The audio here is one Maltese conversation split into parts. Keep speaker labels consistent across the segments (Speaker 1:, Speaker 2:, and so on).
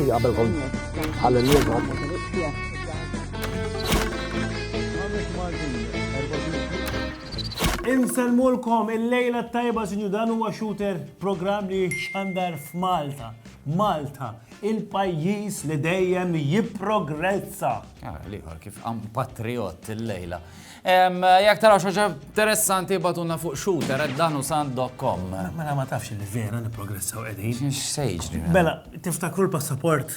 Speaker 1: شيء قبلكم على اليوم.
Speaker 2: Inselmulkom il-lejla tajba sinju dan huwa shooter program li xandar f'Malta. Malta, il-pajjiż li dejjem jipprogrezza.
Speaker 3: Liħor kif għam patriot il-lejla. Jak taraw xaġa interessanti batuna fuq shooter@danusand.com.
Speaker 2: Mela ma tafx li vera niprogressaw qegħdin.
Speaker 3: X'sejġri?
Speaker 2: Mela, tiftakru l-passaport.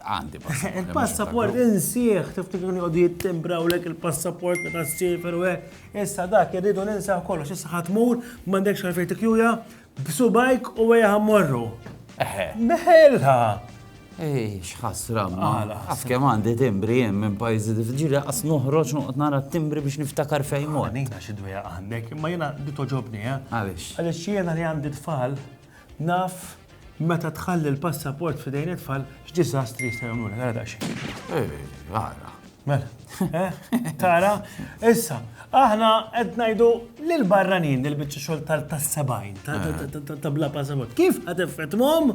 Speaker 3: Għandi passaport.
Speaker 2: Il-passaport insieħ, tiftakru għodu jittimbrawlek il-passaport meta s-sifer u issa dak jridu ninsaw kollox, issa ħatmur, m'għandekx għalfejn tikjuja, b'subajk u għajja ħammorru. Meħelha!
Speaker 3: Ej, xħasra ma. Għafkem għandi timbri jem minn pajzi diffiġili għas nuħroċ nuqt nara timbri biex niftakar fejn mor.
Speaker 2: Għanina xidwija għandek, imma jena di toġobni,
Speaker 3: Għalix.
Speaker 2: Għalix jena li għandi tfal, naf meta tħalli l-passaport f'dejn it-tfal, x'dizastri jista' jagħmlu lek, għara daċi.
Speaker 3: Għara.
Speaker 2: Mela, tara, issa, aħna qed ngħidu lil barranin il-biċċa xogħol tas-70 ta' bla passaport. Kif qed effettmuhom?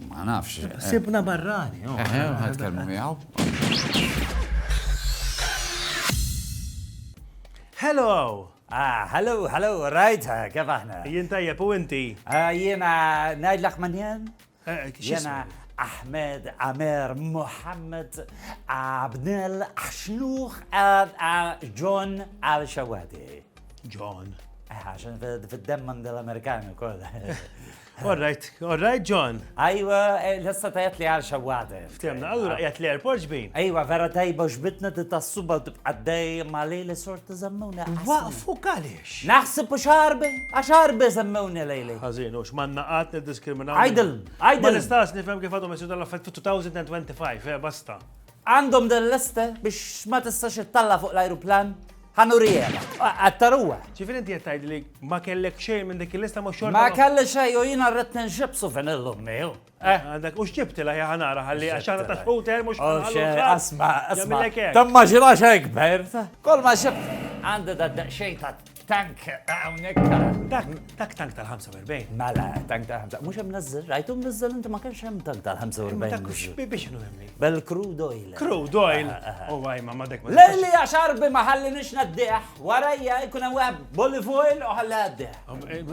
Speaker 3: Ma nafx.
Speaker 2: Sibna barrani.
Speaker 3: Ħadkelmu miegħu.
Speaker 2: Hello!
Speaker 4: hello, right, kif aħna?
Speaker 2: Jien tajjeb u inti?
Speaker 4: Jiena najdlaq manjen?
Speaker 2: Jena.
Speaker 4: Ahmed Amer Mohammed Abnel Axnuħ John Al-Shawadi.
Speaker 2: John.
Speaker 4: عشان في الدم الامريكاني كله.
Speaker 2: All right, John.
Speaker 4: ايوه لسه تايت لي على شواده.
Speaker 2: فتهمنا allura qiegħed li airport ġbin.
Speaker 4: ايوه vera tajba xbitna titassuba tibqa' dejjem lejli sorta żammuna.
Speaker 2: Waqfu għaliex.
Speaker 4: naħseb xarbi żammuna lejli.
Speaker 2: Ħażin, u x'manna qatt niddiskriminaw. Ma
Speaker 4: Idle.
Speaker 2: nistax nifhem kif għadhom jisiru dal-affarijiet fi 2025, basta.
Speaker 4: عندهم دل-lista biex ma tistax ittalla fuq l-ajruplan ħanurijela. Għattaruwa.
Speaker 2: Ġifieri inti qed tgħidli li ma kellek xejn minn dik il-lista ma xorta.
Speaker 4: Ma kelli xej u jiena rrid ninxibsu fin illum miegħu.
Speaker 2: Għandek u x'ġibtilha ja ħanara ħalli għaxana ta' scooter mhux
Speaker 4: Asma. Tammaġina xejn kber. Kol ma xibt għandi daqsxejn ta' tank hawnhekk.
Speaker 2: Dak tank tal-45.
Speaker 4: Mela, tank tal-5. Mhux hemm nażżel, rajtu mnażżel inti ma kienx hemm tank tal-45.
Speaker 2: Biex inhu hemmni.
Speaker 4: Bel-crude oil.
Speaker 2: Crude oil. U għajma ma dek ma.
Speaker 4: Lejli għax arbi ma ħallinix naddeħ. Warajja jkun hemm waħed olive oil u ħalli għaddeħ.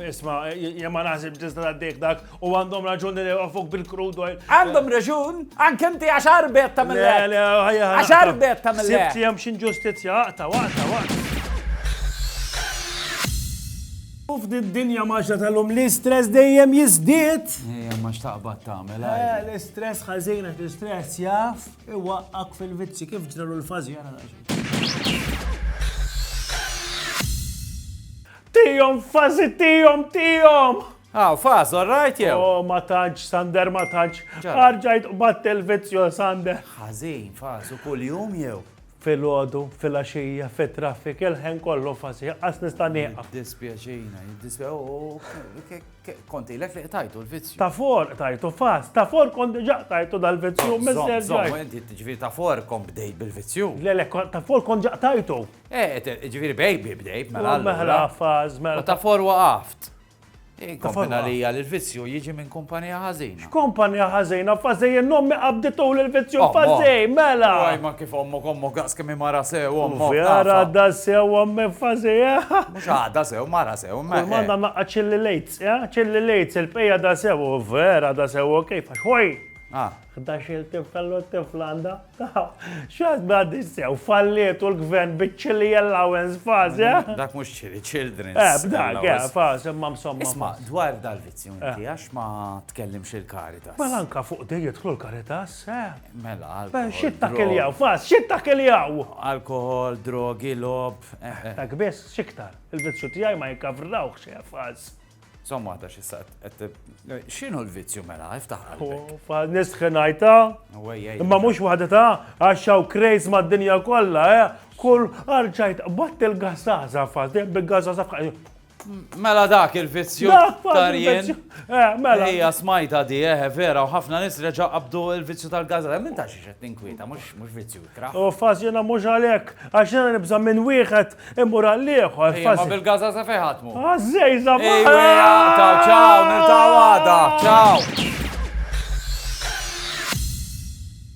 Speaker 2: Isma, jemma naħseb ġizda għaddek dak u għandhom raġun li fuq bil-crude oil.
Speaker 4: Għandhom raġun, anke inti għax arbi qed tagħmel. Għax arbi qed tagħmel.
Speaker 2: Sibt jem x'inġustizzja, waqta. Uf din-dinja maġna tal-lum l-istress dejjem jizdiet.
Speaker 3: Ma xtaqbad tagħmel.
Speaker 2: L-istress ħażina, l-istress jaf iwaqqak fil-vizzi kif ġralu l-fażi jara Tijom, fażi, tijom!
Speaker 3: Faz, all right, jew.
Speaker 2: Oh, ma tantx, Sander, ma tantx. Arġajt u battel vizzju, Sander.
Speaker 3: Ħażin, faz, u kull jum jew.
Speaker 2: Fil-ħodu, fil-axija, fil-traffik, il-ħen kollu fażi, għas nista' nieqaf.
Speaker 3: Dispjaċina, konti l-ek li tajtu l-vizzju.
Speaker 2: Ta' for tajtu fas, ta' for konti ġa tajtu dal-vizzju, messer ġaj.
Speaker 3: Inti ġifiri ta' for kon bdejt bil-vizzju.
Speaker 2: Lele, ta' for kon ġa tajtu.
Speaker 3: Ġifiri bejbi bdejt,
Speaker 2: Meħla faz,
Speaker 3: U ta' for waqaft. Kompana li l-vizzju jiġi minn kumpanija ħażina.
Speaker 2: Kompanija ħażina, fażej n-nommi qabditu l-vizzju fażej, mela.
Speaker 3: Għaj ma kif ommu għas kemmi mara sew, ommu.
Speaker 2: Vera da sew, ommi fażej,
Speaker 3: Mux għadda sew, mara sew,
Speaker 2: Manda naqqa ċilli lejts, ċilli il-pejja da sew, vera da sew, kif, xoj. Xdax il-tifel u tiflanda. Xad bħaddi sew, falliet u l-gvern biċċili allowance faz,
Speaker 3: Dak mux ċili, children.
Speaker 2: B'dak, faz, imma msomma.
Speaker 3: Isma, dwar dal-vizzju, inti għax ma tkellimx il-Karitas.
Speaker 2: Mela anka fuq dej jidħlu l-Karitas,
Speaker 3: Mela, alkohol.
Speaker 2: Xitta keljaw, faz, xitta keljaw.
Speaker 3: Alkohol, drogi, lob.
Speaker 2: Dak bes, xiktar. Il-vizzju tijaj ma jikavrawx, faz.
Speaker 3: Somma għada xissat, xinu l-vizzju mela, iftaħ
Speaker 2: Faz, nistħenajta. Imma mux wahdeta, għaxaw krejz ma d-dinja kolla, kull arġajt, batt il-gazzaza, faz, bil-gazzaza
Speaker 3: Mela dak il-vizzju tarjen.
Speaker 2: Mela.
Speaker 3: Ejja smajta di, vera, u ħafna nis reġa qabdu il-vizzju tal-gazza. Min ta' xiexet tinkwita, mux vizzju ikra.
Speaker 2: U faz jena mux għalek, għaxena nibza minn wieħed immur għalliħ.
Speaker 3: Ma bil-gazza sa fejħatmu.
Speaker 2: Għazzejza,
Speaker 3: Ejja, ciao, nil-tawada, ciao.